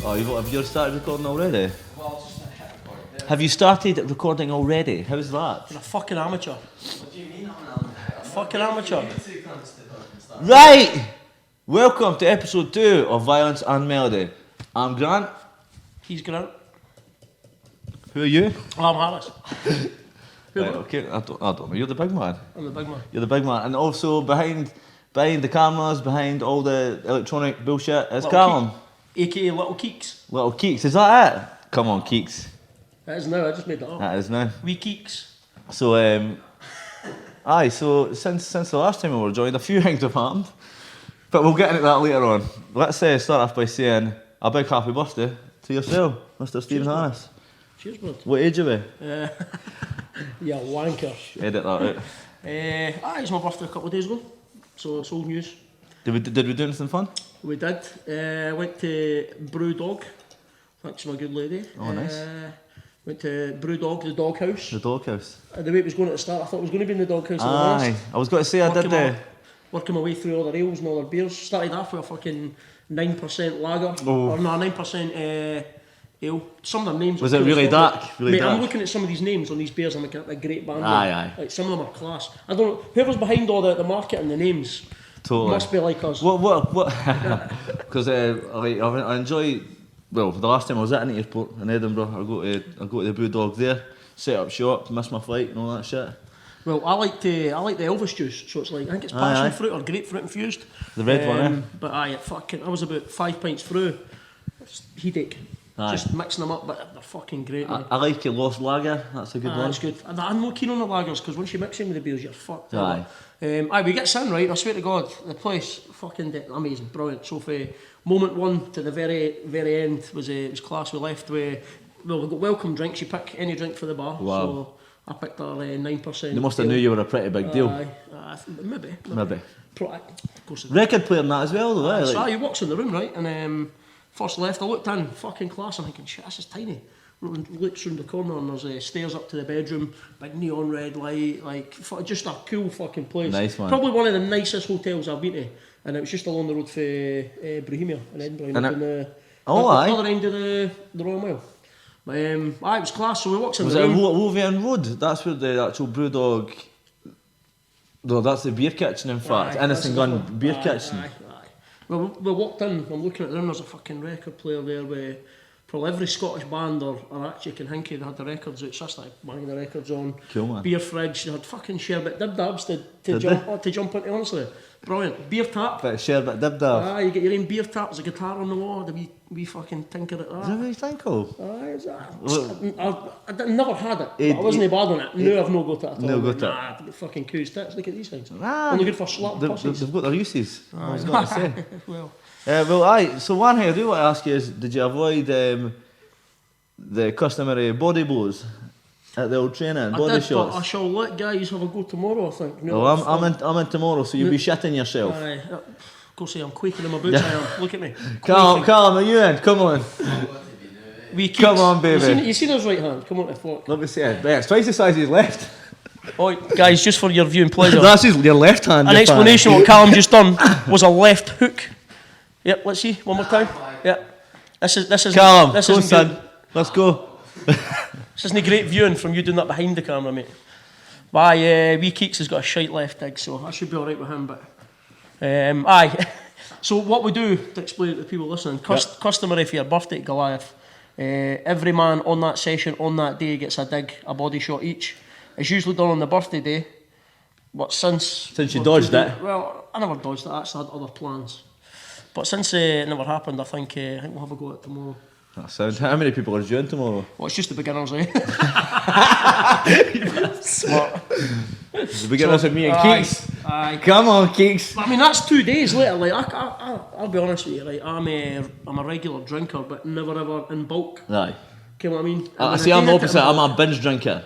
Have you started recording already? Well, I'll just hit record. Have you started recording already? How's that? I'm a fucking amateur. What do you mean I'm an amateur? Fucking amateur. Right! Welcome to episode 2 of Violence and Melody. I'm Grant. He's Grant. Who are you? Oh, I'm Harris. Who Right, am I? okay, I don't know. You're the big man. I'm the big man. You're the big man. And also behind the cameras, behind all the electronic bullshit, it's Little Callum. AKA Little Keeks. Little Keeks, is that it? Come on, Keeks. That is now, I just made that up. That is now. Wee Keeks. So, so since the last time we were joined, a few things have happened. But we'll get into that later on. Let's start off by saying a big happy birthday to yourself, Mr. Stephen Harris. Cheers, bud. What age are we? Yeah, wanker. Edit that out. It's my birthday a couple of days ago, so it's old news. Did we do anything fun? We did. Went to Brewdog. Thanks to my good lady. Oh, nice. Went to Brewdog, the dog house. The doghouse. The way it was going at the start, I thought it was going to be in the dog house. Aye, I was going to say I did Working my way through all the ales and all the beers. Started off with a fucking 9% lager. Oh. Or no, 9% ale. Some of the names Was are it cool as really fuck. dark? Really Mate, dark? I'm looking at some of these names on these beers and like a great band. Aye. Like some of them are class. I don't know, whoever's behind all the market and the names Totally. must be like us. What? Because I enjoy. Well, the last time I was at an airport in Edinburgh, I go to the Brewdog there, set up shop, miss my flight and all that shit. Well, I like the Elvis juice, so it's like, I think it's passion fruit or grapefruit infused. The red one, But I was about 5 pints through. It's headache. Aye. Just mixing them up, but they're fucking great. Man. I like your Lost Lager, that's a good one. That's good. And I'm not keen on the lagers because once you mix them with the beers, you're fucked. Aye. We get in, right? I swear to God, the place fucking amazing, brilliant. So for moment one to the very end was class. We left with we got welcome drinks. You pick any drink for the bar. Wow. So I picked our 9%. They must have knew you were a pretty big deal. Maybe. Maybe. Of course. Record player and that as well, though. So Like, he walks in the room, right? And first left, I looked in, fucking class. I'm thinking, shit, this is tiny. Looks round the corner and there's stairs up to the bedroom, big neon red light, like just a cool fucking place. Nice one. Probably one of the nicest hotels I've been to, and it was just along the road for Bohemia in Edinburgh, And on the aye. other end of the Royal Mile. But it was class. So we walked in was the it room. Wolverine Road? That's where the actual Brewdog. No, that's the beer kitchen, in fact. Aye, Innocent that's Gun the one. beer Aye, kitchen. Aye. Well, we walked in, I'm looking at the room, there's a fucking record player there with probably every Scottish band or act you can think of, they had the records out, just like banging the records on. Cool, man. Beer fridge, they had fucking Sherbet Dib Dabs to Did jump into, honestly. Brilliant. Beer tap. Bit of sherbet dib dab. You get your own beer tap, there's a guitar on the wall, the wee fucking tinker at Is that that. what you think of? I never had it, but I wasn't bad on it. No, I've no got it at all. No got it. Nah, fucking coos tits, look at these things. Ah, Only good for slapping pussies. They've got their uses. I was going to say. Well, Aye. So one thing I do want to ask you is, did you avoid the customary body blows at the old training, body I did, shots? but I shall let guys have a go tomorrow, I think. No, Well, I'm in tomorrow, so you'll be shitting yourself. Aye. Of course I'm quaking in my boots, I am. Look at me. Callum, are you in? Come on. Come on, baby. You seen his right hand? Come on to fuck. Let me see it. Yeah, it's twice the size of his left. Oh, guys, just for your viewing pleasure, That's your left hand. an you explanation what Callum just done was a left hook. Yep, let's see, one more time. Yep. This is Callum, this go isn't son. good. Let's go. This isn't great viewing from you doing that behind the camera, mate. But wee Keeks has got a shite left dig, so I should be alright with him, but so what we do, to explain it to the people listening, customary for your birthday, Goliath, every man on that session on that day gets a body shot each. It's usually done on the birthday day, but since you dodged it? Well, I never dodged it, I actually had other plans. But since it never happened, I think we'll have a go at it tomorrow. That sounds. How many people are due in tomorrow? Well, it's just the beginners, eh? Smart. The beginners are me and Aye, Keeks. aye. Come on, Keeks. I mean, that's 2 days later. Like, I'll be honest with you. Like, I'm a regular drinker, but never ever in bulk. Aye. Okay, what I mean? I see. I'm the opposite. I'm a binge drinker.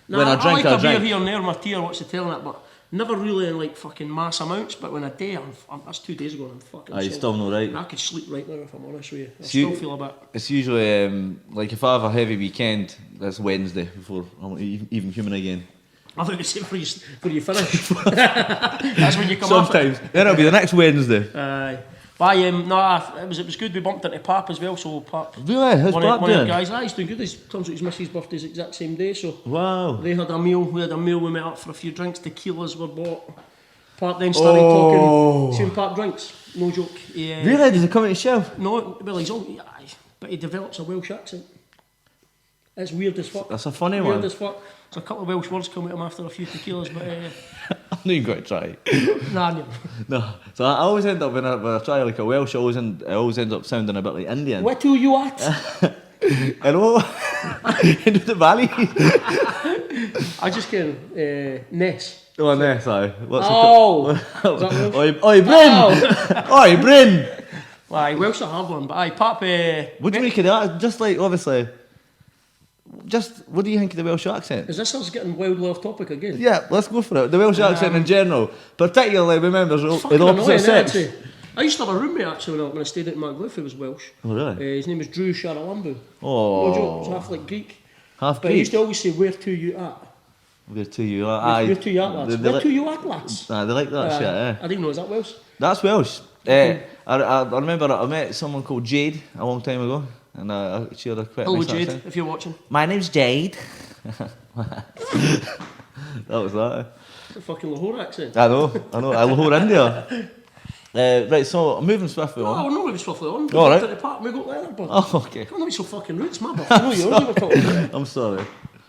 When I drink, like I a beer drink. here and there, my tea or what's the telling it, but never really in like fucking mass amounts. But when I day, that's 2 days ago, and I'm fucking. Aye, you're still not right. I could sleep right now if I'm honest with you. I So still feel a bit. It's usually like if I have a heavy weekend, that's Wednesday before I'm even human again. I thought you said for you finish. That's when you come off it. Sometimes. Then it'll be the next Wednesday. Aye. But it was good. We bumped into Pap as well, so Pap. Really? How's One Pap of the doing? guys, he's doing good. He's turns out his missus' birthday's the exact same day, so Wow. they had a meal. We had a meal. We met up for a few drinks. Tequilas were bought. Pap then started talking. See when Pap drinks, no joke. Really? Does it come out himself? No, well he's all, but he develops a Welsh accent. It's weird as fuck. That's a funny Weird one. as fuck. There's a couple of Welsh words come out of him after a few tequilas, but I knew you got to try. nah, no. No. So I always end up when I try like a Welsh, I always end up sounding a bit like Indian. Where to you at? Hello. Into the valley. I just can Ness. Oh, no, sorry. What's Oh! it Is that Welsh? Oi, Bryn! Oi, Bryn! Aye, Welsh are a hard one, but aye, Pap. What do you make of that? Just like, obviously, what do you think of the Welsh accent? Is this us getting wildly off topic again? Yeah, let's go for it. The Welsh accent in general, particularly with members of Fucking the opposite annoying, sex. isn't it? I used to have a roommate actually when I stayed at Maglyff who was Welsh. Oh, really? His name was Drew Sharalambu. Oh. No joke, he was half like Greek. Half But he Greek. used to always say, where to you at? Where to you? Where to you at, lads? They Where to you at, lads? They like that shit, eh? I didn't know, is that Welsh? That's Welsh. I remember I met someone called Jade a long time ago, and she had a quite Hello nice Jade, accent. if you're watching. My name's Jade. That was that. It's a fucking Lahore accent. I know. Lahore, India. Right, so moving swiftly on. Oh, no, we was swiftly on. All right. At the park, we got Leonard, but Oh, okay. can't be so fucking rude, it's my birthday, no yours, we were talking about. I'm sorry.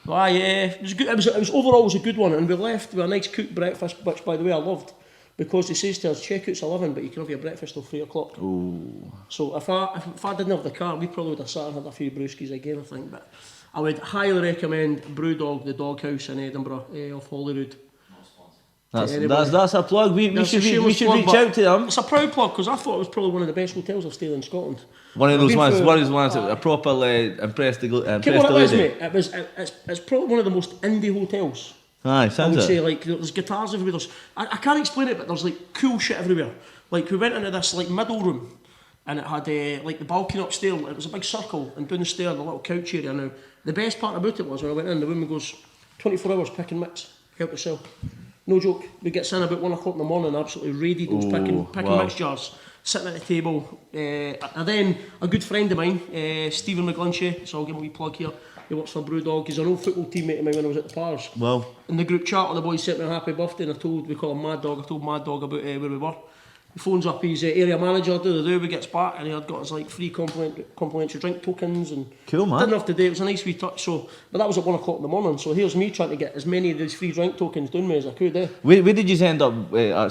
But aye, it was good. It was overall it was a good one, and we left with a nice cooked breakfast, which by the way I loved, because he says to us checkout's 11, but you can have your breakfast till 3 o'clock. Ooh. So if I didn't have the car, we probably would have sat and had a few brewskis again, I think. But I would highly recommend Brewdog, the dog house in Edinburgh, off Holyrood. That's a plug. We That's should a shameless reach plug, out to them. It's a proud plug because I thought it was probably one of the best hotels I've stayed in Scotland. One of I've those been ones. through- One of those ones that properly impressed the Okay, what it was, lady. mate, it's probably one of the most indie hotels. Aye, I sounds would it. say, like, there's guitars everywhere. I can't explain it, but there's like cool shit everywhere. Like we went into this like middle room, and it had like the balcony upstairs. It was a big circle, and down the stair, the little couch area. Now, the best part about it was when I went in, the woman goes 24 hours pick and mix, help yourself. No joke. We get in about 1 o'clock in the morning, absolutely raided those pick and wow. mix jars, sitting at the table. And then a good friend of mine, Stephen McGlinchey, so I'll give him a wee plug here. He works for Brewdog. He's an old football teammate of mine when I was at the Pars. Well, In the group chat, all the boys sent me a happy birthday, and we call him Mad Dog. I told Mad Dog about where we were. He phones up his area manager, we gets back, and he had got us like free complimentary drink tokens and Cool, man. didn't have to do it. It was a nice wee touch. So, but that was at 1 o'clock in the morning. So here's me trying to get as many of these free drink tokens done me as I could. where did you end up?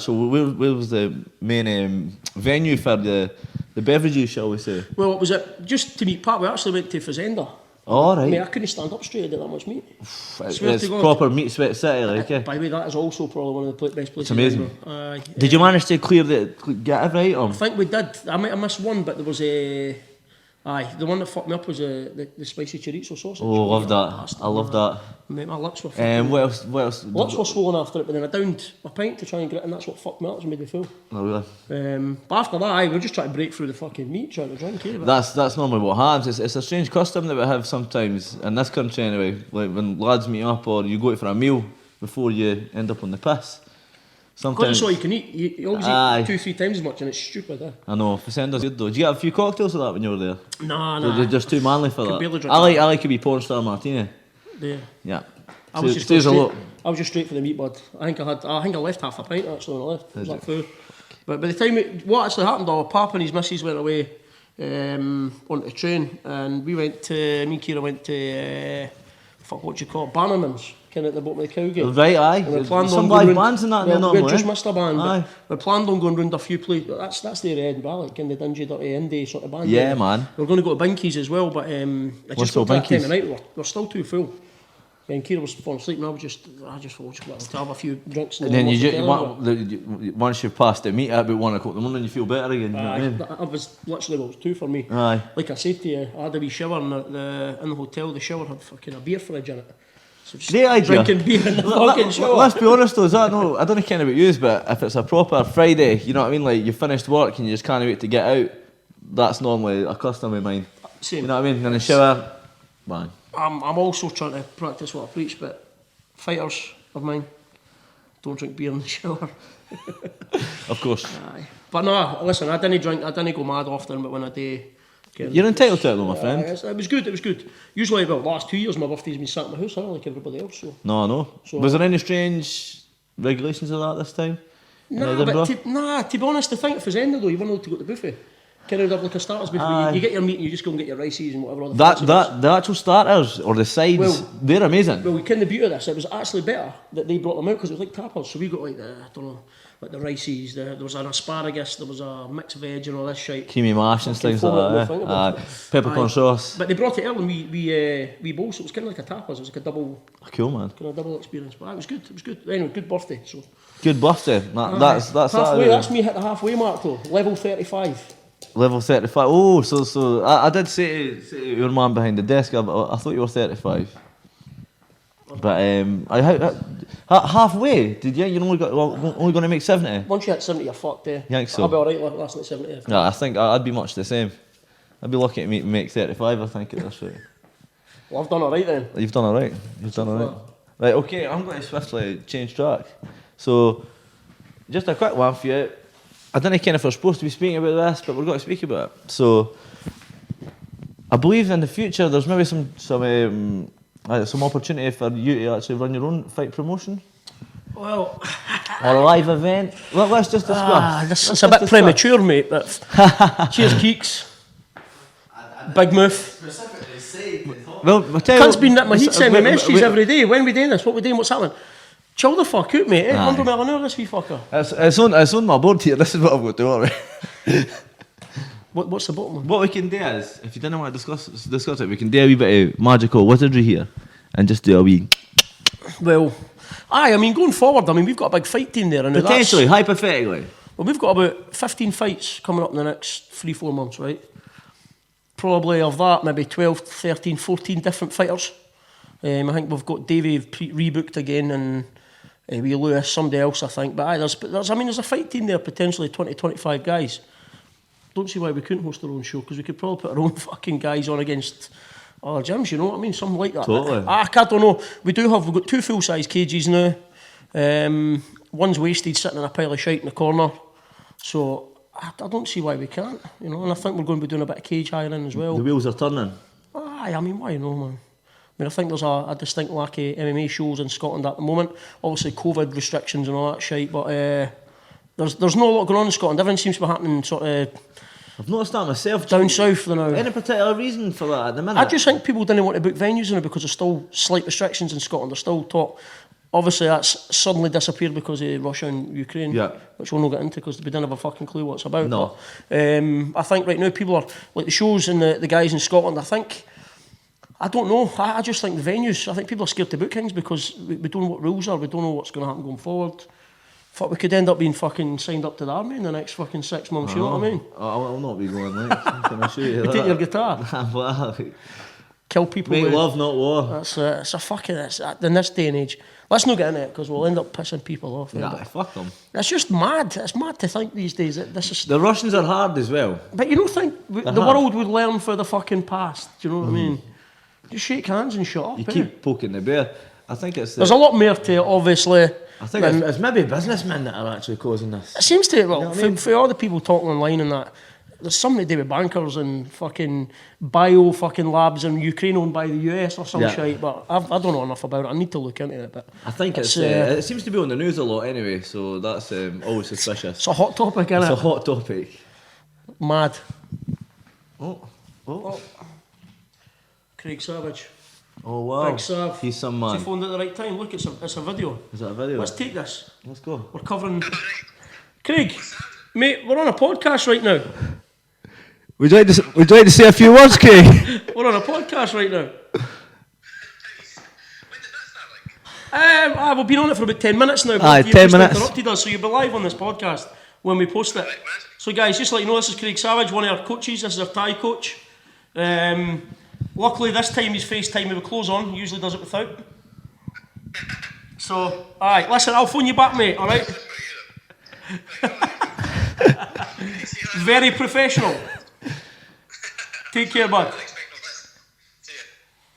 So where was the main venue for the beverages, shall we say? Well, it was just to meet Pat. We actually went to Fazenda. All I mean, right. I couldn't stand up straight. I did that much meat. It's swear to God. proper meat sweat city, like. By the way, that is also probably one of the best places. amazing. in Edinburgh. Aye. Did you manage to get it right? I think we did. I might have missed one, but there was a. Aye, the one that fucked me up was the spicy chorizo sausage. Oh, love that. I love that. Mate, my lips were fucking. What else? Lips were swollen after it, but then I downed a pint to try and get it, and that's what fucked me up. It made me full. Oh, really? But after that, aye, we were just trying to break through the fucking meat, trying to drink. But That's normally what happens. It's a strange custom that we have sometimes in this country anyway. Like when lads meet up or you go out for a meal before you end up on the piss. because Sometimes it's all you can eat, you always Aye. eat 2-3 times as much, and it's stupid. I know Facenda's good though. Did you get a few cocktails of that when you were there? Nah, You're just too manly for Could that. barely drink I like a wee porn star martini. Yeah. Yeah. I was just Stays a straight, lot. I was just straight for the meat, bud. I think I left half a pint actually when I left. It was that full. But by the time what actually happened, though, Pap and his missus went away on the train, and me and Kira went to what do you call it, Bannerman's, kind of at the bottom of the Cowgate. Right, aye. And we planned Some on going live round- bands in that well, there we normally. just missed a band. Aye. But we planned on going round a few places. That's the area of Edinburgh, like in the dingy, dirty indie sort of band. Yeah, man. We're going to go to Binkies as well, but I What's just so got to that time Binkies? of night. We're still too full. And Kira was falling asleep, and I just thought, to have a few drinks. And then watch the telly, once you've passed the meet at about 1 o'clock in the morning, you feel better again. You know what I mean? That was literally what it was two for me. Aye. Like I said to you, I had a wee shower in the hotel. The shower had fucking a beer fridge in it. So just Great idea. drinking beer in the fucking shower. Let's be honest though, I don't know kind about yous, but if it's a proper Friday, you know what I mean, like you finished work and you just can't wait to get out, that's normally a custom of mine. Same. You know what I mean? In the shower, bang. I'm also trying to practice what I preach, but fighters of mine don't drink beer in the shower. Of course. Aye. But no, listen, I didn't drink, I didn't go mad often, but when I do... You're entitled to it though, my friend. It was good. Usually, well, last 2 years my birthday's been sat in my house, like everybody else, so... No. So- Was there any strange regulations of that this time? In Nah, Edinburgh? but to be honest, I think if it's ended though, you weren't allowed to go to the buffet. Kind of have like a starters buffet. Aye. You get your meat and you just go and get your rices and whatever. All the fancy bits. The actual starters or the sides, Well- they're amazing. Well, we kind of beauty of this. It was actually better that they brought them out because it was like tapas. So we got like the, I don't know, like the rices. There was an asparagus. There was a mixed veg and all this shit. Creamy mash and things like that. Fucking Eh? Peppercorn Aye. sauce. But they brought it early and we bowls. So it was kind of like a tapas. It was like a double, Cool, man. kind of double experience. But it was good. It was good. Anyway, good birthday. So Good birthday. That's halfway. that, That's me hit the halfway mark though. Level 35. level 35. Oh, so I did say to your man behind the desk, I thought you were 35. But halfway, did you? You're only going to make 70? Once you hit 70, you're fucked there. You think so? I'll be alright last night 70. Yeah, I think I'd be much the same. I'd be lucky to make 35, I think, at this rate. Well, I've done alright then. You've done alright. You've done alright. Right, okay, I'm going to swiftly change track. So, just a quick one for you. I don't know kind of if we're supposed to be speaking about this, but we're going to speak about it. So, I believe in the future there's maybe some opportunity for you to actually run your own fight promotion Well, or a live event. Let's just discuss. this is a bit premature, mate, but cheers, Keeks. Big move. Specifically say the top. Well, I tell you Cunts what- been nipping my heat, sending me wait, messages wait. every day. When we doing this? What we doing? What's happening? Chill the fuck out, mate. 100 mile an hour, this wee fucker. It's on my board here. This is what I've got to do. Alright. What's the bottom one? What we can do is, if you didn't want to discuss it, we can do a wee bit of magical wizardry here, and just do a wee Well, I mean, going forward, I mean, we've got a big fight team there. And potentially, hypothetically. Well, we've got about 15 fights coming up in the next 3-4 months, right? Probably of that, maybe 12, 13, 14 different fighters. I think we've got Davey rebooked again and wee Lewis, somebody else, I think. But aye, there's a fight team there, potentially 20, 25 guys. Don't see why we couldn't host our own show, because we could probably put our own fucking guys on against other gyms, you know what I mean? Something like that. Totally. I don't know. We've got 2 full-size cages now. One's wasted, sitting in a pile of shite in the corner. So I don't see why we can't, you know. And I think we're going to be doing a bit of cage hiring as well. The wheels are turning. Aye, I mean, why not, man? I mean, I think there's a distinct lack of MMA shows in Scotland at the moment. Obviously, COVID restrictions and all that shit, but there's not a lot going on in Scotland. Everything seems to be happening sort of I've noticed that myself. down south now. Any particular reason for that at the minute? I just think people didn't want to book venues now because there's still slight restrictions in Scotland. There's still talk. Obviously, that's suddenly disappeared because of Russia and Ukraine, Yeah. which we'll not get into because we didn't have a fucking clue what it's about. No. But, I think right now people are, like the shows and the guys in Scotland, I don't know, I just think the venues, I think people are scared to book things because we don't know what rules are, we don't know what's going to happen going forward. Fuck, we could end up being fucking signed up to the army in the next fucking 6 months, you know what I mean? I'll not be going, mate. Can I show you You that? take your guitar, Well, kill people make with... love, not war. That's it's a fucking, in this day and age. Let's not get into it because we'll end up pissing people off. Nah, fuck them. It's just mad. It's mad to think these days that this is... The Russians are hard as well. But you don't think the hard. world would learn for the fucking past? Do you know what I mean? Just shake hands and shut up. You eh? keep poking the bear. I think it's. There's a lot more to it, obviously. I think it's maybe businessmen that are actually causing this. It seems to, well, You know what I mean? for all the people talking online and that, there's something to do with bankers and fucking bio fucking labs in Ukraine owned by the US or some Yeah. shit, but I don't know enough about it. I need to look into it, but I think it's. It's, It seems to be on the news a lot anyway, so that's always suspicious. it's a hot topic, isn't It's a it? hot topic. Mad. Oh Craig Savage. wow. Big Sav. He's some Has man. he phoned at the right time? Look, it's a video. Is that a video? Let's take this. Let's go. We're covering... Craig, mate, we're on a podcast right now. Would you like to say a few words, Craig? We're on a podcast right now. We've been on it for about 10 minutes now. But Aye, you've 10 just minutes. interrupted us, so you'll be live on this podcast when we post it. So guys, just to let you know, this is Craig Savage, one of our coaches. This is our Thai coach. Luckily this time he's FaceTime with clothes on. He usually does it without. So, alright, listen, I'll phone you back, mate, alright? Very professional. Take care, bud.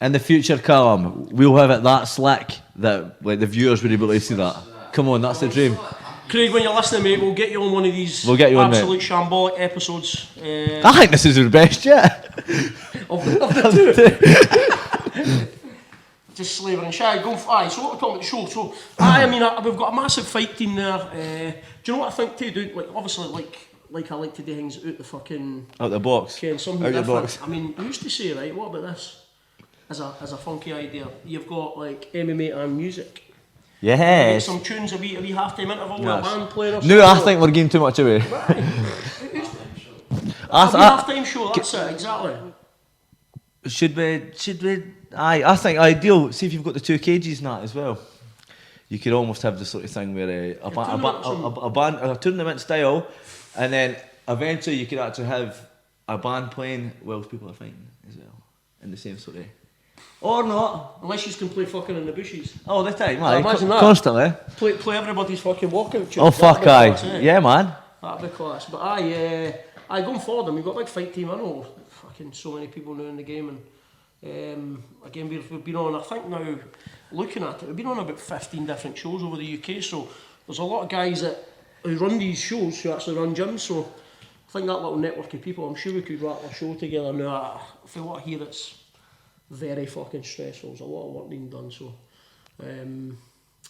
In the future, Callum, we'll have it that slick that like the viewers would be able to see that. Come on, that's the dream. Craig, when you're listening, mate, we'll get you on one of these We'll get you on, mate. absolute shambolic episodes. I think this is the best yet. Of the two. Just slavering. Shall I go for aye, so what we're talking about the show. So I mean we've got a massive fight team there. Do you know what I think too, dude? Like obviously like I like to do things out the fucking Out the box. something Out the different. box. I mean, who's to say, right? What about this? As a funky idea. You've got like MMA and music. Get Yes. some tunes, a wee half-time interval with a Yes. band playing or No, I something. think we're giving too much away. A wee I, half-time show, that's it, exactly. should we? Aye, I think ideal. See if you've got the 2 cages and that as well. You could almost have the sort of thing where a tournament style, and then eventually you could actually have a band playing whilst people are fighting as well, in the same sort of. Or not. Unless you can play fucking in the bushes. All the time, Well, imagine that. constantly. Play everybody's fucking walkout tune. Oh That'd fuck be aye, class, eh? yeah man. That'd be class. But aye, going forward, we've got a big fight team. I know fucking so many people now in the game, and again we've been on. I think now looking at it, we've been on about 15 different shows over the UK. So there's a lot of guys who run these shows who actually run gyms. So I think that little network of people, I'm sure we could rattle a show together. Now, for what I hear, it's very fucking stressful. There's a lot of work being done. So.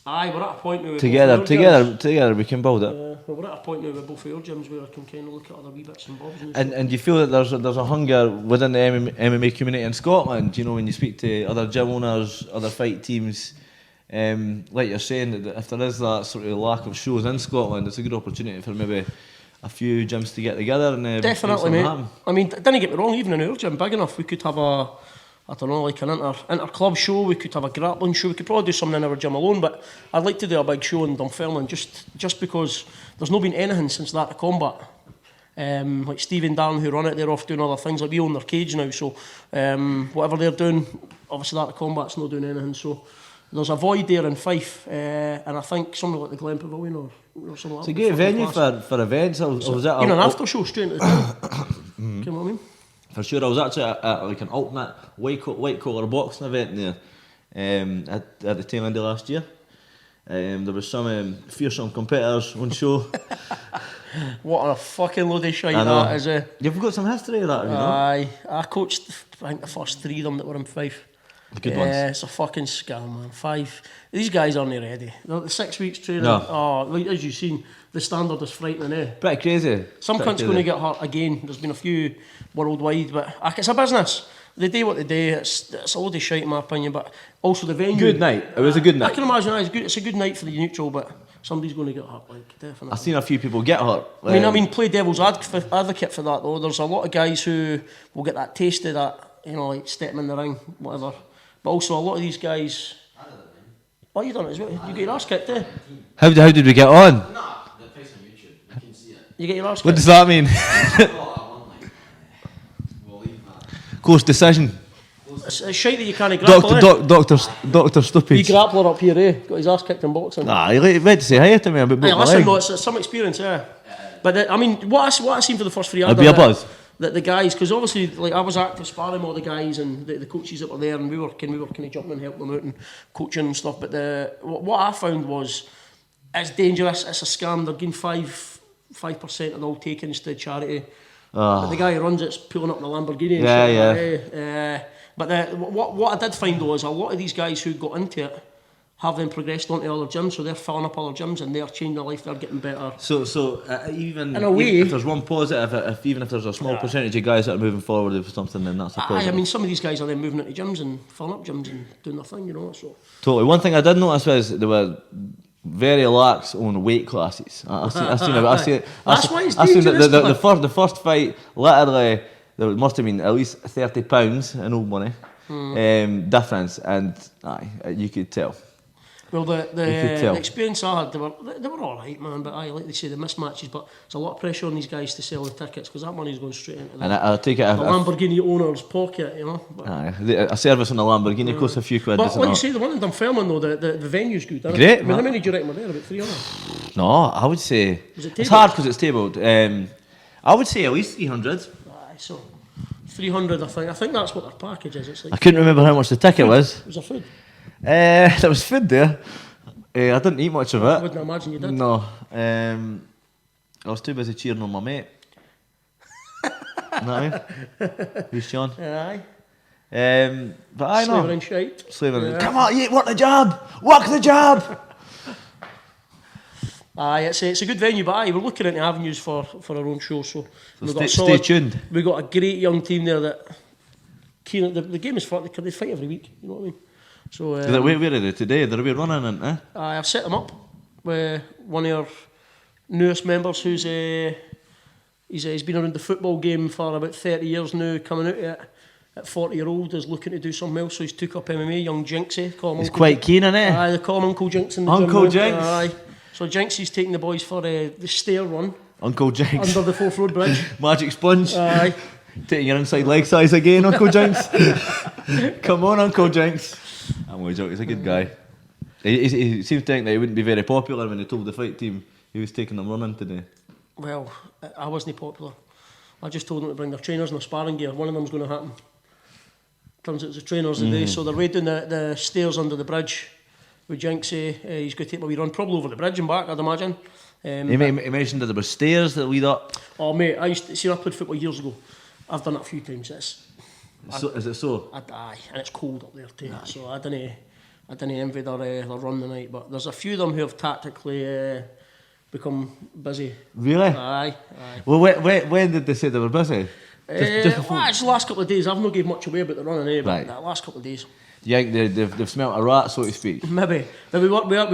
Aye, we're at a point now. With Together both our gyms. we can build it. Well, we're at a point now with both of our gyms where I can kind of look at other wee bits and bobs. And you feel that there's a hunger within the MMA community in Scotland. You know, when you speak to other gym owners, other fight teams, like you're saying, that if there is that sort of lack of shows in Scotland, it's a good opportunity for maybe a few gyms to get together and Definitely, make mate. something happen. I mean, don't get me wrong. Even in our gym, big enough, we could have I don't know, like an inter-club show. We could have a grappling show. We could probably do something in our gym alone. But I'd like to do a big show in Dunfermline, just because there's not been anything since that to combat. Like Steve and Dan who run it, they're off doing other things. Like we own their cage now, so whatever they're doing, obviously that to combat's not doing anything. So there's a void there in Fife, and I think something like the Glen Pavilion or something like that. It's a great venue for events. I was at an after show straight into the town. You know what I mean? For sure, I was actually at like an alternate white collar boxing event there at the tail end of last year. There was some fearsome competitors on show. What a fucking load of shite I know. that is. You've got some history of that, have you know? Aye, I coached I think the first 3 of them that were in Fife. The good ones. It's a fucking scam, man. 5. These guys aren't ready. The 6 weeks training. No. Oh, like, as you've seen, the standard is frightening, eh? Pretty crazy. Some Pretty cunt's crazy. going to get hurt again. There's been a few worldwide, but it's a business. They do what they do. It's a load of shite in my opinion, but also the venue. Good night. It was a good I night. can imagine it's a good night for the neutral, but somebody's going to get hurt, like definitely. I've seen a few people get hurt. I mean, play devil's advocate for that though. There's a lot of guys who will get that taste of that, you know, like stepping in the ring, whatever. But also a lot of these guys. Oh, you done it as well. You get your arse kicked, eh? How did we get on? Nah, the face on YouTube. You can see it. You get your arse What kicked. does that mean? Oh, I won, like, we'll leave that. Close decision. It's shite that you can't grapple. Doctor He Stoppage. grappler up here, eh? Got his arse kicked in boxing. Nah, you meant to say hi to me about Hey, broke my listen, leg. no, it's some experience, yeah. But I mean, what I seen for the first 3 hours. It'd be a buzz. That the guys, because obviously, like I was active sparring with all the guys and the coaches that were there, and we were kind of jumping and helping them out and coaching and stuff. But what I found was, it's dangerous. It's a scam. They're getting 5% of all takings to charity. But the guy who runs it's pulling up in a Lamborghini. And Yeah, shit, but what I did find though is a lot of these guys who got into it have then progressed onto other gyms, so they're filling up other gyms and they're changing their life. They're getting better. So even In a way- if there's one positive, even if there's a small percentage of guys that are moving forward with something, then that's a positive. I mean, some of these guys are then moving into gyms and filling up gyms and doing their thing, you know. So Totally. One thing I did notice was they were very lax on weight classes. I seen That's why it's I seen dangerous, the first fight. Literally, there must have been at least £30 in old money difference, and you could tell. well, could the tell. experience I had, they were all right, man. But like they say, the mismatches. But there's a lot of pressure on these guys to sell the tickets because that money's going straight into And I take it. the Lamborghini owner's pocket, you know. But, A service on a Lamborghini costs a few quid. but doesn't like you it? say, the one in Dunfermline though, the venue's good. Isn't Great, it? I mean, man. how many do you reckon were there? About 300. No, I would say Was it it's tabled? hard because it's tabled. I would say at least 300. Aye, so 300, I think. I think that's what their package is. It's I like couldn't remember how much the ticket was. was there food. There was food there. I didn't eat much of I it. wouldn't imagine you did. No. I was too busy cheering on my mate. Know what I mean? Who's Sean? Aye. But I know. Slavering shite. Slavering. Yeah. Come on, you work the job! Work the job! Aye, it's a good venue, but aye, we're looking into avenues for our own show. So we've got a Stay solid, tuned. we've got a great young team there that the game is fun. They fight every week. You know what I mean? So Where are they today? They're away running, aren't they? I've set them up with one of our newest members who's he's been around the football game for about 30 years now, coming out at 40-year-old, is looking to do something else, so he's took up MMA, young Jinxie. Call him He's Uncle quite keen on it. Aye, they call him Uncle Jinx in the Uncle gym. Jinx. Aye. So Jinxie's taking the boys for the stair run Uncle Jinx. under the Forth Road Bridge. Magic sponge. Aye. Taking your inside leg size again, Uncle Jinx. Come on, Uncle Jinx. I'm only joking, he's a good guy. He seems to think that he wouldn't be very popular when he told the fight team he was taking them running today. Well, I wasn't popular. I just told them to bring their trainers and their sparring gear. One of them's going to happen. Turns out it's the trainers today, so they're way down the stairs under the bridge with Jinxie. He's going to take a wee run, probably over the bridge and back, I'd imagine. He mentioned that there were stairs that lead up. Oh mate, I played football years ago. I've done it a few times. Is it so? Aye, and it's cold up there too. So I didn't envy their run tonight. But there's a few of them who have tactically become busy. Really? Aye. Well, when did they say they were busy? Just before? Well, it's the last couple of days. I've not gave much away about the running, but Right. the last couple of days. Do you think they've smelt a rat, so to speak? Maybe. But we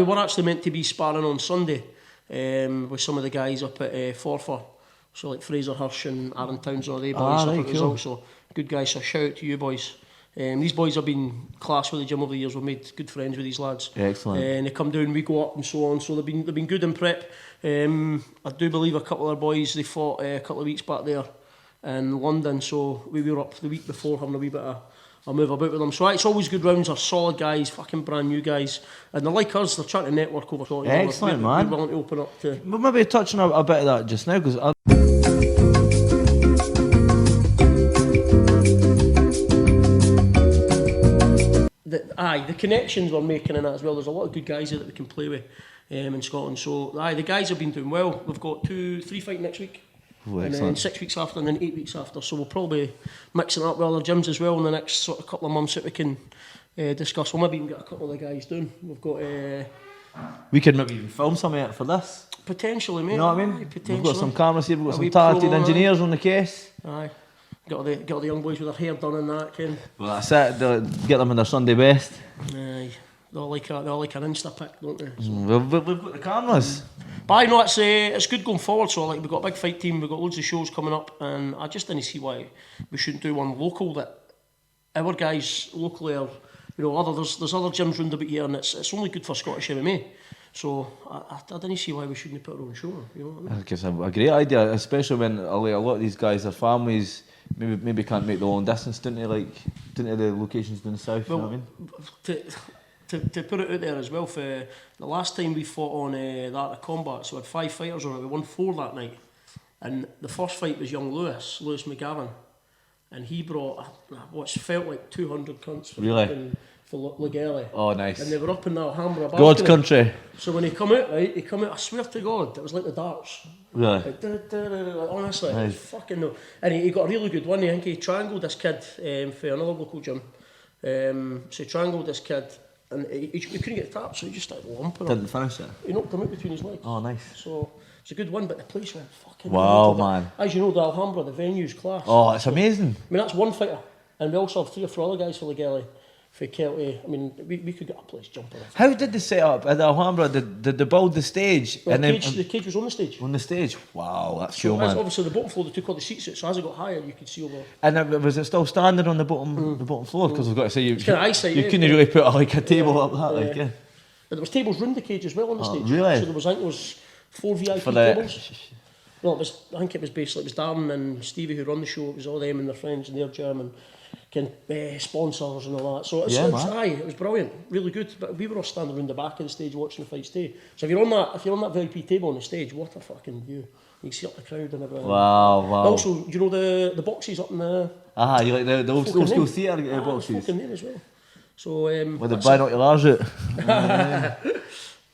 were actually meant to be sparring on Sunday with some of the guys up at Forfar. So like Fraser Hirsch and Aaron Townsend, they boys up right, at cool. results. So good guys. So shout out to you boys. These boys have been class with the gym over the years. We've made good friends with these lads. Excellent. And they come down, we go up and so on. So they've been good in prep. I do believe a couple of our boys, they fought a couple of weeks back there in London. So we were up the week before having a wee bit of a move about with them. So it's always good rounds. They're solid guys, fucking brand new guys. And they're like us, they're trying to network over Scotland. Excellent, we're man. willing to open up to... We'll maybe touch on a bit of that just now, because the connections we're making in that as well. There's a lot of good guys here that we can play with in Scotland. So the guys have been doing well. We've got 2-3 fights next week. Oh, and then excellent. 6 weeks after, and then 8 weeks after. So we'll probably be mixing it up with other gyms as well in the next sort of couple of months that we can discuss. We'll maybe even get a couple of the guys doing. We've got we could maybe even film something out for this. potentially, mate. You know what I Aye, mean? potentially. We've got some cameras here, we've got A some wee talented promo, engineers on the case. Aye. Got all the young boys with their hair done and that, Ken. Well, that's it. Get them in their Sunday best. Aye. They all like an Insta pic, don't they? So. We've got the cameras. But I know it's good going forward. So like we've got a big fight team, we've got loads of shows coming up, and I just didn't see why we shouldn't do one local. That our guys locally are, there's other gyms round about here, and it's only good for Scottish MMA. So I didn't see why we shouldn't put our own show on. You know what I mean? I think it's a great idea, especially when a lot of these guys, their families maybe can't make the long distance down to the locations down south. Well, you know what I mean? To put it out there as well, for the last time we fought on the Art of Combat, so we had 5 fighters on it, we won 4 that night. And the first fight was young Lewis McGavin, and he brought what's felt like 200 cunts for Really? for Legally. Oh, nice. And they were up in the Alhambra balcony. God's country. So when he come out, I swear to God, it was like the darts. Really? Like, honestly, Nice. it was fucking no. And he got a really good one. I think he triangled this kid for another local gym. So he triangled this kid, and he couldn't get the tap, so he just started lumping him. Didn't finish it. He knocked him out between his legs. Oh, nice. So it's a good one, but the place went fucking... Wow, mental. man. As you know, the Alhambra, the venue's class. Oh, it's amazing. I mean, that's one fighter. And we also have 3 or 4 other guys for Legally, for Kelty. I mean, we could get a place jumping. How did they set up at the Alhambra? Did they build the stage? Well, and the cage was on the stage. on the stage? Wow, that's So cool, as man. obviously the bottom floor, they took all the seats out, so as it got higher, you could see over. And was it still standing on the bottom floor? Because I've got to say, you kinda eyesight, you yeah. couldn't really put a table up that, like, yeah. But there was tables round the cage as well on the stage. really? So there was, I think there was 4 VIP For the- tables. No, I think it was basically, it was Darren and Stevie who run the show, it was all them and their friends and their gym and sponsors and all that. So Yeah, it was brilliant, really good. But we were all standing around the back of the stage watching the fights too. So if you're on that VIP table on the stage, what a fucking view. You can see up the crowd and everything. Wow. Also, do you know the boxes up in the... You like the old Fucking school name. theatre It's boxes? fucking there as well. So, With the binoculars out.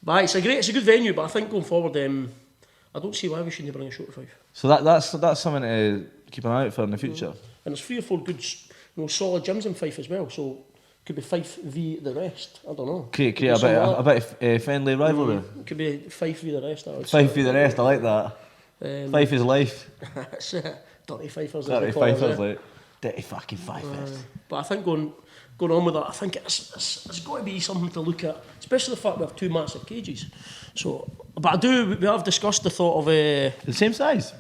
But it's a good venue. But I think going forward, I don't see why we shouldn't bring a show to Fife. So that's something to keep an eye out for in the future. And there's 3 or 4 good, solid gyms in Fife as well. So it could be Fife v the rest. I don't know. Create a bit of friendly rivalry. It could be Fife v the rest. Fife v the rest. I like that. Fife is life. It's dirty Fifers. Dirty Fifers, like dirty fucking Fifers. But I think going on with that, I think it's got to be something to look at, especially the fact we have 2 massive cages. So, but we have discussed the thought of the same size.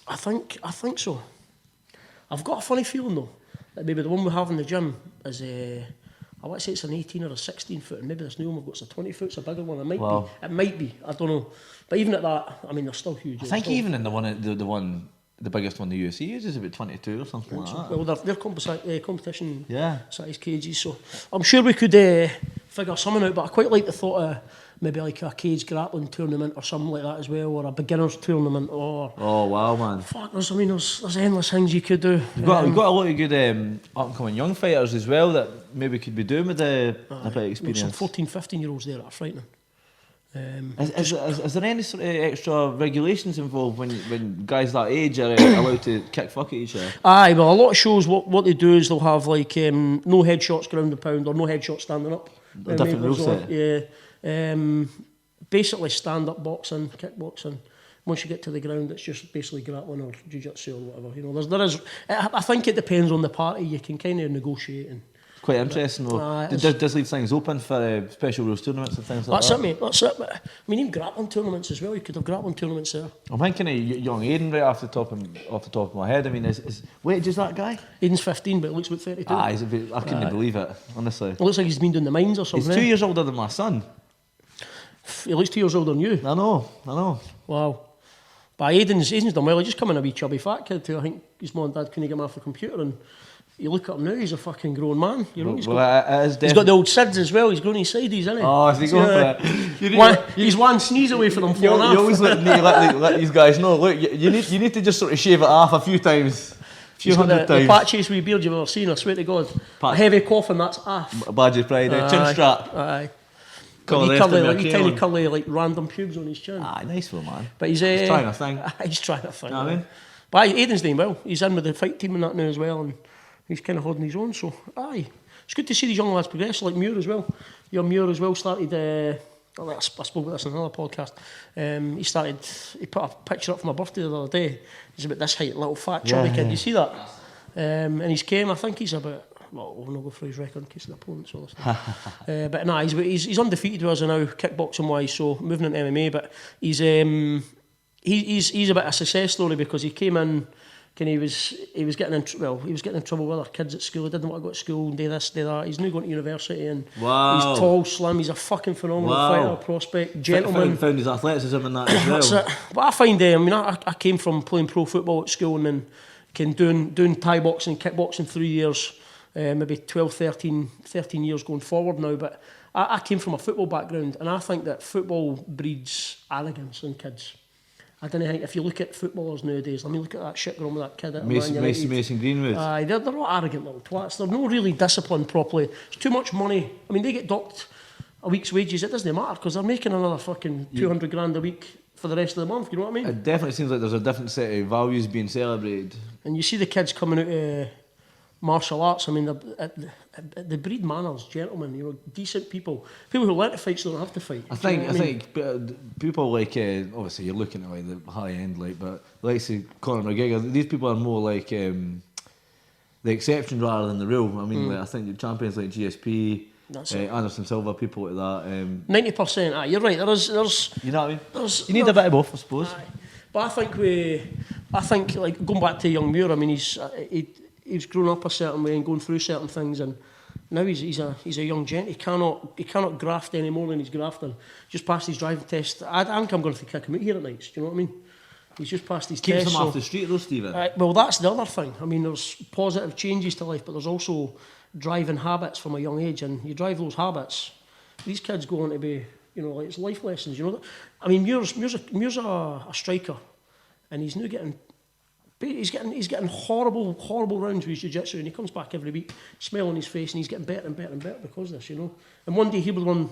I think so. I've got a funny feeling though that maybe the one we have in the gym is I want to say it's an 18 or a 16 foot, and maybe this new one we've got, it's a 20 foot, it's a bigger one. It might be. I don't know. But even at that, I mean, they're still huge. I think even in the biggest one the UFC uses about 22 or something like that. Well, they're competition size cages, so I'm sure we could figure something out. But I quite like the thought of maybe like a cage grappling tournament or something like that as well, or a beginners tournament, or oh wow, man! Fuck, there's endless things you could do. You've got a lot of good up and coming young fighters as well that maybe could be doing with a bit of experience. Some 14, 15-year-olds there that are frightening. Is there any sort of extra regulations involved when guys that age are allowed to kick fuck at each other? Aye, well, a lot of shows what they do is they'll have like no headshots ground and pound or no headshots standing up. A different rule set. Yeah. Basically stand-up boxing, kickboxing. Once you get to the ground, it's just basically grappling or jiu-jitsu or whatever. You know, there is. I think it depends on the party. You can kind of negotiate. And quite interesting though. Does leave things open for special rules tournaments and things like that? That's it, mate. That's it. But, I mean, even grappling tournaments as well. You could have grappling tournaments there. I'm thinking of young Aiden right off the top of my head. I mean, is what age is that guy? Aiden's 15, but it looks about 32. I couldn't believe it, honestly. It looks like he's been doing the mines or something. He's 2 years older than my son. He looks 2 years older than you. I know. Wow. But Aiden's done well. He's just come in a wee chubby fat kid who I think his mum and dad couldn't get him off the computer, and you look at him now, he's a fucking grown man. You know, he's got the old SIDS as well. He's grown his sides, isn't he? Oh, is he going for it? He's one sneeze away from them falling off. You always let these guys know, look, you need to just sort of shave it off a few times. He's got the patchiest wee beard you've ever seen, I swear to God. A heavy cough and that's off. A badge of pride, chin strap. Aye. Tiny curly, like random pubes on his chin. Nice one, man. But he's trying a thing. He's trying a thing. Know what I mean? But Aiden's doing well. He's in with the fight team and that now as well, and he's kind of holding his own. So, it's good to see these young lads progress, like Muir as well. Young Muir as well started. I spoke about this in another podcast. He put a picture up for my birthday the other day. He's about this height, little fat chubby kid. You see that? And he's came. I think he's about. Well, we'll not go through his record in case of the opponents all this stuff. But nah, he's undefeated with us now, kickboxing wise. So moving into MMA, but he's a bit of a success story because he came in. He was getting in trouble with other kids at school. He didn't want to go to school and do this, do that. He's now going to university and he's tall, slim. He's a fucking phenomenal fighter, prospect, gentleman. Found his athleticism in that as well. That's it. But I find, I came from playing pro football at school and then doing Thai boxing, kickboxing 3 years, maybe 12, 13 years going forward now. But I came from a football background, and I think that football breeds arrogance in kids. I don't think if you look at footballers nowadays, look at that shit going on with that kid at Mason Greenwood. They're all arrogant little twats. They're not really disciplined properly. It's too much money. I mean, they get docked a week's wages. It doesn't matter because they're making another fucking 200 grand a week for the rest of the month. You know what I mean? It definitely seems like there's a different set of values being celebrated. And you see the kids coming out of martial arts. I mean, they breed manners, gentlemen. Decent people. People who learn to fight so they don't have to fight. I think people like obviously you're looking at like the high end, but like say Conor McGregor. These people are more like the exception rather than the rule. I mean, I think the champions like GSP, Anderson Silva, people like that. 90%. You're right. There's. You know what I mean? You need a bit of both, I suppose. But I think like going back to young Muir. I mean, he's grown up a certain way and going through certain things, and now he's a young gent. He cannot graft any more than he's grafting. Just passed his driving test. I think I'm going to kick him out here at nights. Do you know what I mean? He's just passed his test. Keeps him off the street though, Stephen. Well, that's the other thing. I mean, there's positive changes to life, but there's also driving habits from a young age, and you drive those habits. These kids go on to be, like it's life lessons. I mean, Muir's a striker, and he's now getting. He's getting horrible rounds with his jiu-jitsu, and he comes back every week, smile on his face, and he's getting better and better and better because of this, And one day he'll be the one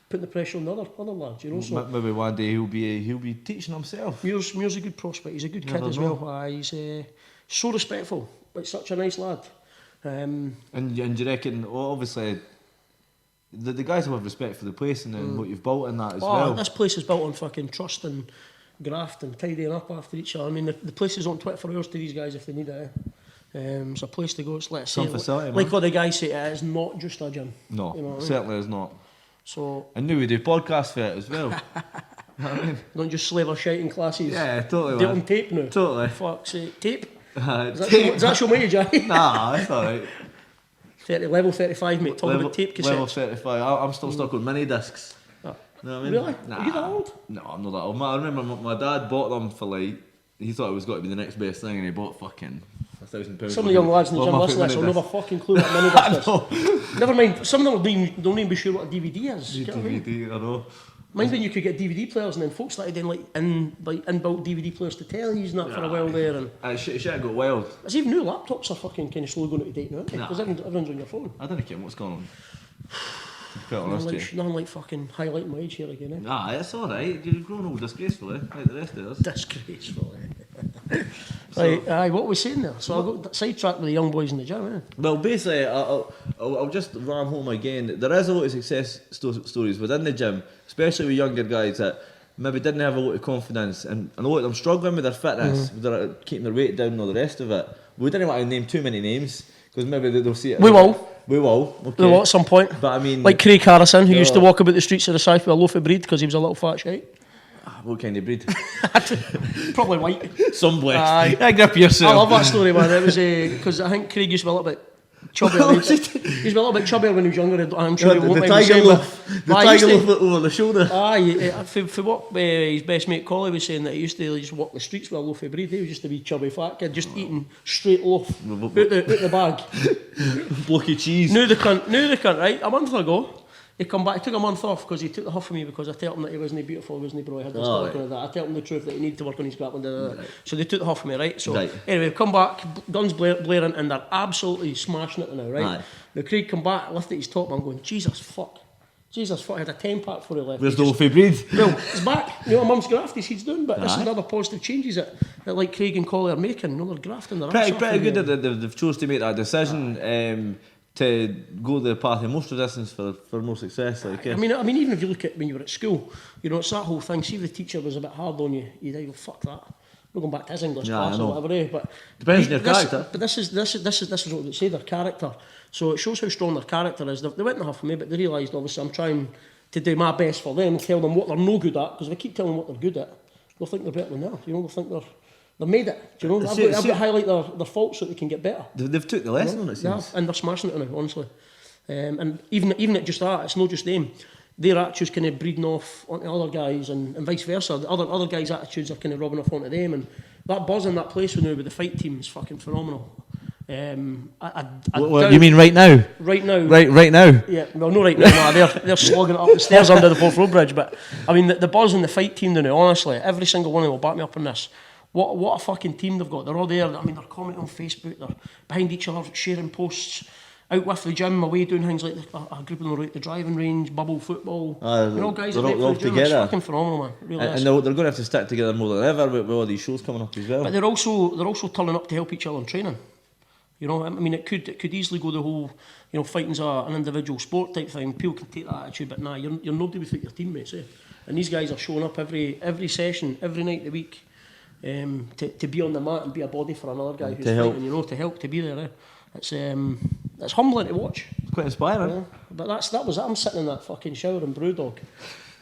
putting the pressure on the other lads, you know. So Maybe one day he'll be teaching himself. Muir's a good prospect. He's a good kid Never as know. well. He's so respectful, but such a nice lad. And you reckon, well, obviously, the guys will have respect for the place and what you've built in that as well. This place is built on fucking trust and graft and tidying up after each other. I mean, the place is on 24 hours to these guys if they need it. It's a place to go. It's like Some facility, like man. what the guys say, it is not just a gym. No, You know what I mean? certainly is not. So And now we do podcasts for it as well. You know what I mean? don't just slave our shite in classes. Yeah, totally. Do it man. on tape now. Totally. Fuck's sake. Tape? Does Does that show me, Jay? Nah, that's alright. 30, level 35, mate. Talking about tape cassettes. Level 35. I'm still stuck on mini discs. Oh. You know what I mean? Really? Nah. Are you that old? No, I'm not that old. I remember my dad bought them for like, he thought it was got to be the next best thing, and he bought fucking £1,000. Some of the young lads in the Well, gym my listening to this mini will never disc. fucking clue what a mini disc is. Never mind, some of them don't even be sure what a DVD is. Get what I mean? DVD, I know. Mind when you could get DVD players and then folks started doing like inbuilt DVD players to tellies and that for a while there. And Shit got wild. there's even new laptops are fucking kind of slowly going out of date now, aren't they? Nah. Because everyone's on your phone. I don't care what's going on. To be quite honest with you. Nothing like fucking highlighting my age here again, eh? Nah, it's alright. You're growing old disgracefully, like the rest of us. Disgraceful, eh? Right, aye, what were we saying there? So I got sidetracked with the young boys in the gym, eh? Well, basically, I'll just ram home again. There is a lot of success stories within the gym, especially with younger guys that maybe didn't have a lot of confidence, and a lot of them struggling with their fitness, with their, keeping their weight down and all the rest of it. We didn't want to name too many names because maybe they'll see it. We will. We will. Okay. We will at some point. But I mean, Like Craig Harrison, who used to Yeah. walk about the streets of the south with a loaf of bread because he was a little fat shite. what kind of breed? Probably white. Some blessed. Aye. I grip yourself. I love that story, man. It was because I think Craig used to be a little bit chubby. He used to be a little bit chubbier when he was younger. I'm sure he won't The mind me tiger saying, loaf. but- The Aye, he used tiger to- loaf over the shoulder. Aye, for what his best mate Collie was saying, that he used to just walk the streets with a loaf of bread. He was just a wee chubby fat kid, just eating straight loaf out the bag. Blocky cheese. Knew the cunt, right? A month ago, he come back. He took a month off because he took the huff of me because I told him that he wasn't beautiful, wasn't bro. He had this Oh, talk right. and that. I told him the truth that he needed to work on his grappling. Right. So they took the huff of me, right? So Right. anyway, come back, guns blaring, and they're absolutely smashing it now, right? Aye. The Craig come back, lifted his top, and I'm going, Jesus fuck. I had a 10-pack before he left. Where's He the just- loafy breed? well, it's back. You know, mum's grafted, he's doing, but this is Aye. another positive changes that like Craig and Collie are making. You know, they're grafting their Pretty ass off good again. that they've chose to make that decision to go the path of most resistance for more success. Like, I mean, even if you look at when you were at school, you know, it's that whole thing. See if the teacher was a bit hard on you, you'd go, fuck that. We're going back to his English Yeah, class I know. or whatever, eh? But Depends on your this- character. But this is what they say, their character. So it shows how strong their character is. They went in the huff for me, but they realised obviously I'm trying to do my best for them, tell them what they're no good at, because if I keep telling them what they're good at, they'll think they're better than that. You know, they'll think they're made it. Do you know? I've got to highlight their faults so they can get better. they've took the lesson on it, Yeah, seems. and they're smashing it now, honestly. And even at just that, it's not just them. Their attitudes kind of breeding off onto other guys, and vice versa. The other guys' attitudes are kind of rubbing off onto them, and that buzz in that place now with the fight team is fucking phenomenal. What you mean right now? Right now? Right now? Yeah, well, no, right now, no, they're slogging it up the stairs under the Forth Road Bridge. But I mean, the buzz in the fight team now, honestly, every single one of them will back me up on this. What a fucking team they've got. They're all there. I mean, they're commenting on Facebook. They're behind each other, sharing posts. Out with the gym, away doing things like a group of them are out the driving range, bubble football. You know, guys they're that all for the gym. It's together. fucking phenomenal, man. It really And is. they're going to have to stick together more than ever with all these shows coming up as well. But they're also turning up to help each other in training. You know, I mean, it could easily go the whole, you know, fighting's an individual sport type thing. People can take that attitude, but nah, you're nobody without your teammates, eh? And these guys are showing up every session, every night of the week, to be on the mat and be a body for another guy who's To help. fighting. You know, to help, to be there. Eh? It's humbling to watch. It's quite inspiring. Yeah. But that was it. I'm sitting in that fucking shower in Brewdog,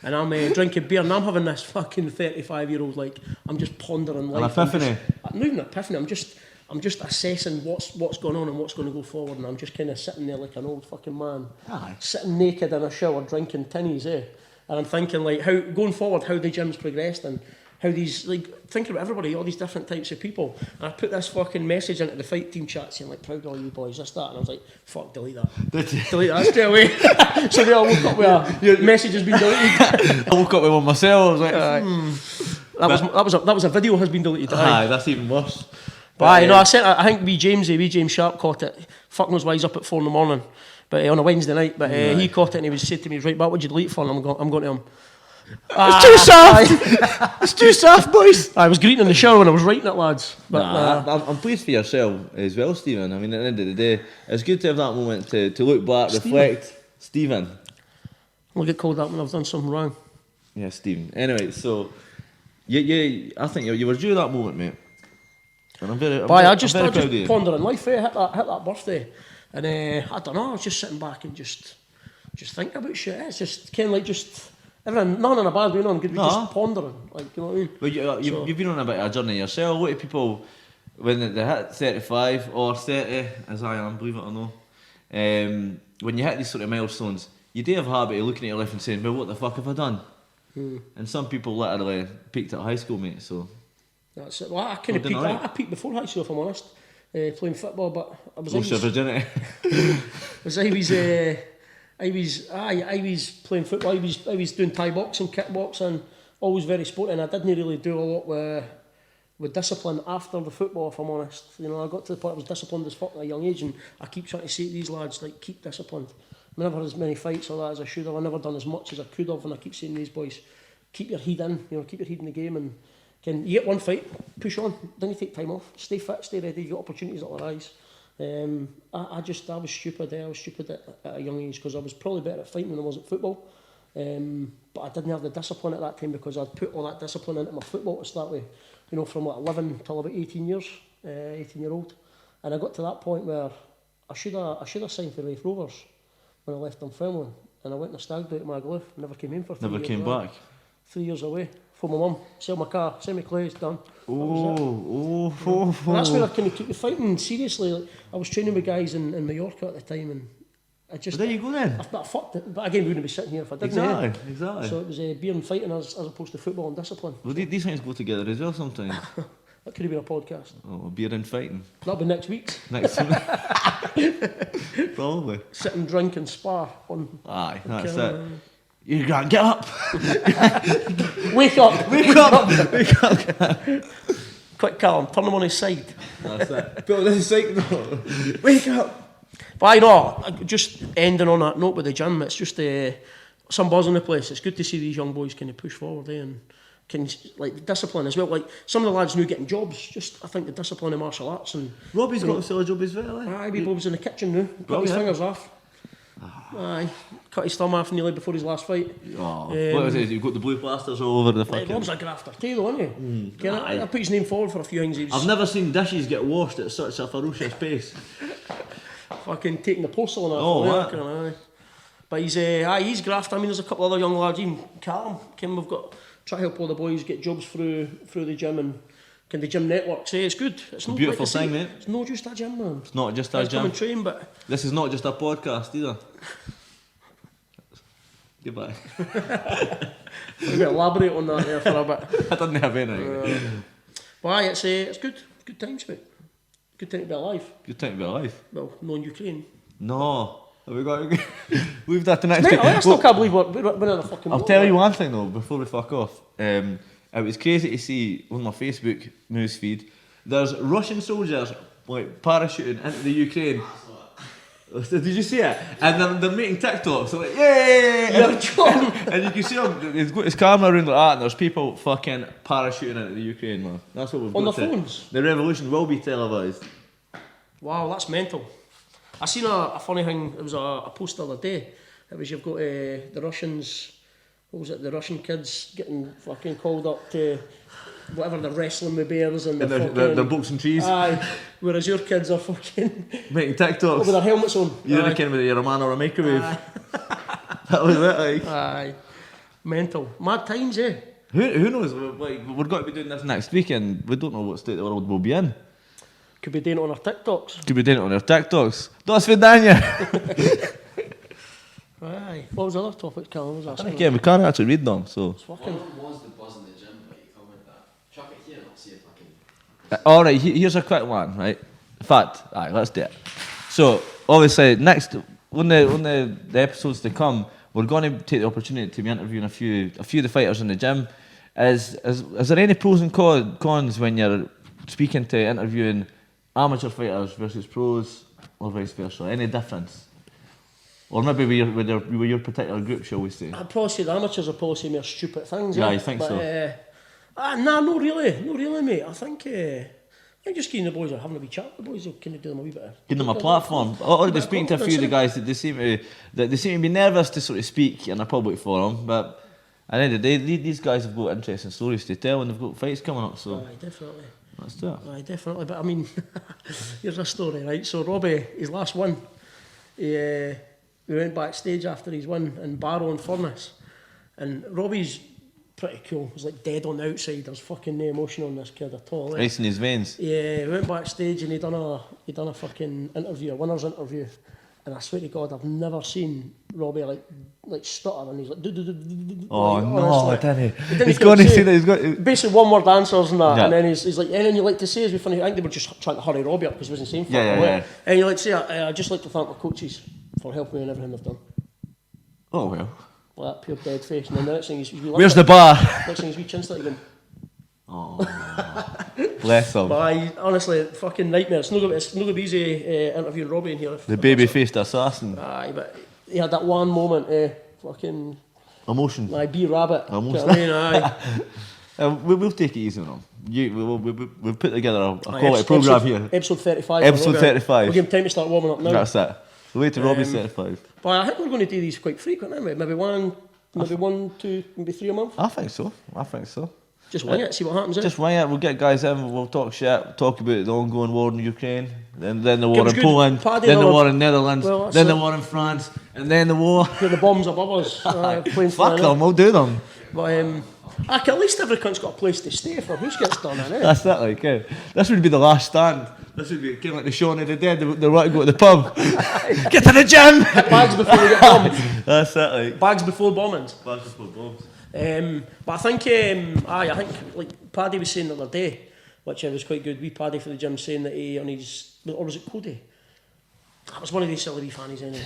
and I'm drinking beer, and I'm having this fucking 35-year-old like I'm just pondering life. epiphany. Not even an epiphany. I'm just assessing what's going on and what's going to go forward, and I'm just kind of sitting there like an old fucking man, Aye. sitting naked in a shower drinking tinnies, eh? And I'm thinking like how going forward, how the gym's progressed and how these like thinking about everybody, all these different types of people. And I put this fucking message into the fight team chat saying like proud of all you boys, this that, and I was like fuck, delete that. Delete that straight away. So they all woke up with a message has been deleted. I woke up with one myself. I was like, That was a video has been deleted. aye, that's even worse. But aye, no, I think wee James Sharp caught it. Fuck knows why he's up at 4 a.m. But on a Wednesday night. But he caught it and he was said to me, right back, what'd you delete for? And I'm going to him. It's too soft! It's too soft, boys! I was greeting in the shower when I was writing it, lads. But I'm pleased for yourself as well, Stephen. I mean, at the end of the day, it's good to have that moment to look back, reflect. Stephen. I'll get called out when I've done something wrong. Yeah, Stephen. Anyway, so I think you were due that moment, mate. And I'm very proud of you. Pondering life. Hit that birthday, and I don't know. I was just sitting back and just thinking about shit. It's just kind of like just everything, none in a bad way, none good. Just pondering, like, you know what I mean. But you've been on a bit of a journey yourself. What do people when they hit 35 or 30, as I am, believe it or not, when you hit these sort of milestones, you do have a habit of looking at your life and saying, "Well, what the fuck have I done?" And some people literally peaked at high school, mate. So that's it. Well, I kind of peaked. I peaked before high school, if I'm honest, playing football. But I was lost your virginity. I was playing football. I was doing Thai boxing, kickboxing, always very sporty. And I didn't really do a lot with discipline after the football, if I'm honest. You know, I got to the point I was disciplined as fuck at a young age, and I keep trying to say to these lads, like, keep disciplined. I never had as many fights or that as I should have. I never done as much as I could have, and I keep saying to these boys, keep your head in, you know, keep your head in the game, and you get one fight, push on, then you take time off, stay fit, stay ready, you get opportunities that will arise. I was stupid. I was stupid at a young age because I was probably better at fighting than I was at football. But I didn't have the discipline at that time because I'd put all that discipline into my football to start with, you know, from like 11 till about 18 year old. And I got to that point where I should have signed for Raith Rovers when I left Dunfermline, and I went in a stag do at Magaluf, never came in for 3 years. Never came back. 3 years away. For my mum, sell my car, sell my clay, it's done. And that's where I kind of took the fighting seriously. Like, I was training with guys in Mallorca at the time, and I just... Well, there you go then. I fucked it, but again, we wouldn't be sitting here if I didn't. Exactly. So it was beer and fighting as opposed to football and discipline. Well, these things go together as well sometimes. That could have been a podcast. Oh, beer and fighting. That'll be next week's. Probably. Sit and drink and spar on... Aye, that's it. You can't get up. Wake up. Wake up. Quick, Callum, turn him on his side. That's it. Put this signal. Wake up. But I know, just ending on that note with the gym, it's just some buzz in the place. It's good to see these young boys kind of push forward and can, like, discipline as well. Like, some of the lads now getting jobs, just, I think, the discipline in martial arts. And Robbie's got himself a job as well, eh? Aye, Bob's in the kitchen now. Cut his fingers off. Aye, cut his thumb off nearly before his last fight. Oh, what was it? You've got the blue plasters all over the fucking... Rob's a grafter too, though, isn't he? I put his name forward for a few things. I've never seen dishes get washed at such a ferocious pace. Fucking taking the porcelain off. Oh, aye. But he's grafter. I mean, there's a couple other young lads, even Callum, we've got try to help all the boys get jobs through the gym, and can the gym network say it's good. It's a beautiful thing, mate. It's not just a gym, man. It's not just a gym. Come and train, but this is not just a podcast either. Goodbye. I'm going to elaborate on that there for a bit. I didn't have any. But aye, it's good. Good times, mate. Good time to be alive. Good time to be alive. Well, no in Ukraine. No. Have we got... We've that the next Mate, I still can't believe we're in a fucking... I'll tell you one thing though, before we fuck off. It was crazy to see on my Facebook news feed, there's Russian soldiers like parachuting into the Ukraine. Did you see it? And they're making TikToks, so like, yay! And you can see him, he's got his camera around like that, and there's people fucking parachuting into the Ukraine, man. That's what we've on got their phones? The revolution will be televised. Wow, that's mental. I seen a funny thing, it was a post the other day. It was, you've got the Russians, what was it, the Russian kids getting fucking called up to whatever, they're wrestling with bears and they're boxing trees. Aye, whereas your kids are fucking... making TikToks. With their helmets on. You're looking with your man or a microwave. That was it, like. Aye. Mental. Mad times, eh? Who knows, like, we're going to be doing this next week and we don't know what state the world will be in. Could be doing it on our TikToks. Could be doing it on our TikToks. That's Vidania. Aye. What was the other topic, Callum was asking? Again, we can't actually read them, so. What was the buzz in the gym, but you comment that? Chuck it here and I'll see if I can... Alright, here's a quick one, right? In fact, alright, let's do it. So, obviously, next, when the episodes to come, we're going to take the opportunity to be interviewing a few of the fighters in the gym. Is there any pros and cons when you're speaking to interviewing amateur fighters versus pros, or vice versa? Any difference? Or maybe with your particular group, shall we say? I'd probably say the amateurs are probably saying more stupid things. Yeah, you think so? Nah, not really, mate. I think just keen the boys are having a wee chat. The boys will kind of do them a wee bit. Give them a platform. They're speaking to a few of the guys that they seem to be nervous to sort of speak in a public forum, but at the end of the day, these guys have got interesting stories to tell and they've got fights coming up, so Aye, definitely. let's do it. Aye, definitely. But I mean, here's a story, right? So Robbie, his last win, we went backstage after his win in Barrow and Furness, and Robbie's pretty cool. He's like dead on the outside. There's fucking no emotion on this kid at all. Ice in his veins. Yeah, we went backstage and he done a fucking interview, a winner's interview, and I swear to God, I've never seen Robbie like stutter, and he's like, Oh like, no, honestly. didn't he? He's going to say that he's got. Basically, one word answers and that, Yeah. and then he's like, anything you like to say is funny. I think they were just trying to hurry Robbie up because he wasn't saying fuck Yeah, all. yeah. And you like to say, I'd just like to thank my coaches for helping me in everything they've done. Oh well. Like that pure dead face, and then the next thing he's Where's the bar? next thing he's wee chin started going. Oh, bless him. But honestly, fucking nightmare. It's not gonna be easy interviewing Robbie in here. The baby-faced assassin. Aye, but he had that one moment, fucking Emotion. my bee rabbit. Almost. Do you know what I mean? Aye. We'll take it easy on him. We'll put together a Aye, quality programme here. Episode 35. Episode Robbie. 35. We'll give him time to start warming up now. That's it. The way to Robbie's 35. But I think we're going to do these quite frequent, aren't we? Maybe one, two, maybe 3 a month. I think so. Just wing it, see what happens. Just wing it. We'll get guys in. We'll talk shit. Talk about the ongoing war in Ukraine. Then the war was in good. Poland. Paddy Then the Miller- war in Netherlands. Well, that's then the it. war in France. And then the war. Get the bombs above us. Playing Fuck for them. We'll do them. But at least every cunt's got a place to stay for who's gets done in it. That's it. Like this would be the last stand. This would be kind of like the Shaun of the Dead. They want to go to the pub. Get to the gym. Bags before we get bombed. That's it. Like. Bags before bombings. Bags before bombs. But I think, I think like Paddy was saying the other day, which was quite good. Paddy for the gym saying that he on his, or was it Cody? That was one of these silly fannies anyway.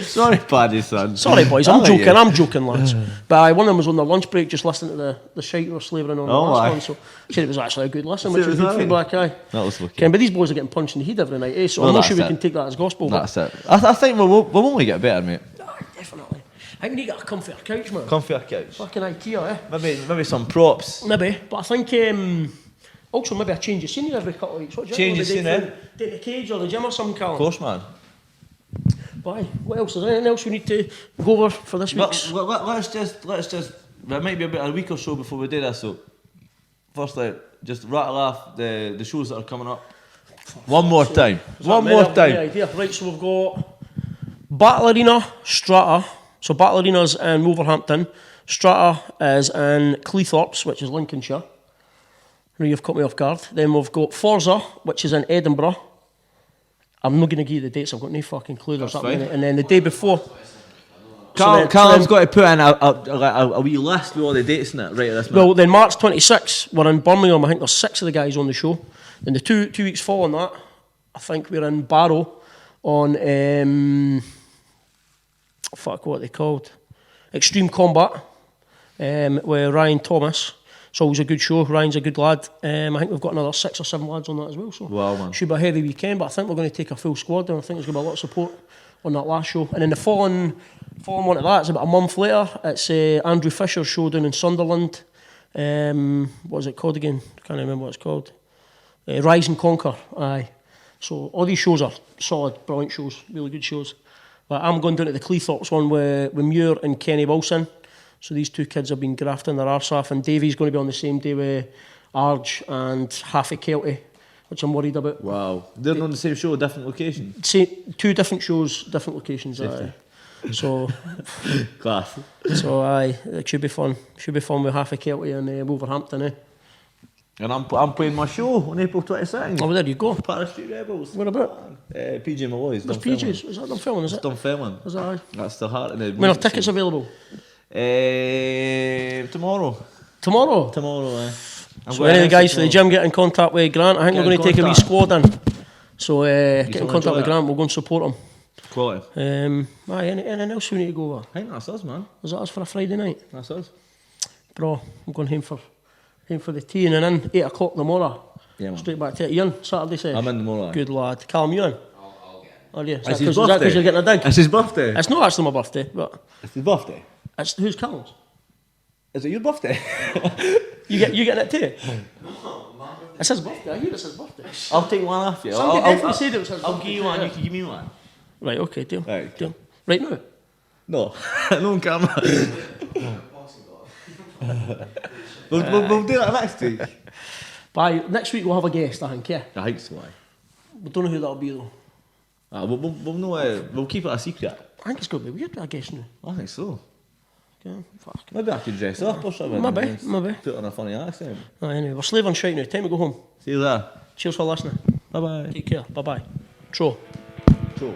Sorry, Paddy, son. Sorry, boys, I I'm like joking. you. I'm joking, lads. But one of them was on their lunch break, just listening to the shite we were slavouring on the Oh, last aye. one. So he said it was actually a good listen, which So was was good I. feedback. Aye. That was lucky. Ken, but these boys are getting punched in the head every night, eh? So Well, I'm not that's sure we it. can take that as gospel. That's it. I think we'll only get better, mate. But, aye, definitely. I think we need to get a comfier couch, man. Comfy couch. Fucking IKEA, eh? Maybe some props. Maybe, but I think also maybe a change of scenery every couple of weeks. What do you Change reckon? of Maybe scenery? Take the cage or the gym or something, Callum. Of course, man. But aye, what else? Is there anything else we need to go over for this week's? Let's just. There might be about a week or so before we do this. So, firstly, just rattle off the shows that are coming up. One more time. One more time. Idea. Right, so we've got Battle Arena, Strata. So Battle Arena's in Wolverhampton. Strata is in Cleethorpes, which is Lincolnshire. Now you've caught me off guard. Then we've got Forza, which is in Edinburgh. I'm not going to give you the dates, I've got no fucking clue. There's That's that many. fine. And then the day before... Callum's got to put in a wee list with all the dates in it right at this minute. Well, then March 26, we're in Birmingham. I think there's 6 of the guys on the show. Then the two weeks following that, I think we're in Barrow on... fuck, what are they called? Extreme Combat with Ryan Thomas. It's always a good show. Ryan's a good lad. I think we've got another 6 or 7 lads on that as well. So Wow, man. should be a heavy weekend, but I think we're going to take a full squad and I think there's going to be a lot of support on that last show. And then the following one to that, it's about a month later. It's Andrew Fisher's show down in Sunderland. What is it called again? I can't remember what it's called. Rise and Conquer. Aye. So all these shows are solid, brilliant shows, really good shows. But I'm going down to the Cleethorpes one with Muir and Kenny Wilson. So these 2 kids have been grafting their arse off, and Davey's going to be on the same day with Arge and Haffy Kelty, which I'm worried about. Wow. They're on the same show, different location. 2 different shows, different locations. Aye. So, Class. aye, it should be fun. Should be fun with Haffy Kelty and Wolverhampton, eh? And I'm playing my show on April 22nd. Oh, well, there you go. Parachute Rebels. Where about? PJ Malloy's. There's PJs. Is that them filming, is it? Dunfermline. Is that aye? That's the heart of the When are tickets available? tomorrow. Tomorrow? Tomorrow, So any of the guys for the gym get in contact with Grant. I think Get we're in going to take a wee contact. squad in. So get in will contact enjoy with that. Grant. We'll go and support him. Quality. Anything else we need to go over? I think that's us, man. Is that us for a Friday night? That's us. Bro, I'm going home for the tea and then in 8 o'clock tomorrow. Yeah, man. Straight back to it. You in Saturday, say? I'm in tomorrow. Good lad. Callum, you in? I'll Oh yeah. It's his Is that birthday. because you're getting a dig? It's his birthday. It's not actually my birthday, but It's his birthday. it's who's Callum's? Is it your birthday? You getting it too? It's his birthday. I hear it's his birthday. I'll take one off you. Somebody definitely said it was his I'll birthday. give you one. You can give me one. Right. Okay. Deal. Right. Deal. Right now. No, no on camera. we'll do that next week. Bye. Next week we'll have a guest. I think. Yeah. I think so. We don't know who that'll be though. We'll know. We'll keep it a secret. I think it's gonna be weird to have a guest now. I think so. Okay. Fuck. Maybe I could dress up or something. Maybe, maybe. Put on a funny accent. Anyway, we're slave on shite now. Time to go home. See you there. Cheers for listening. Bye bye. Take care. Bye bye. Tro. Cool.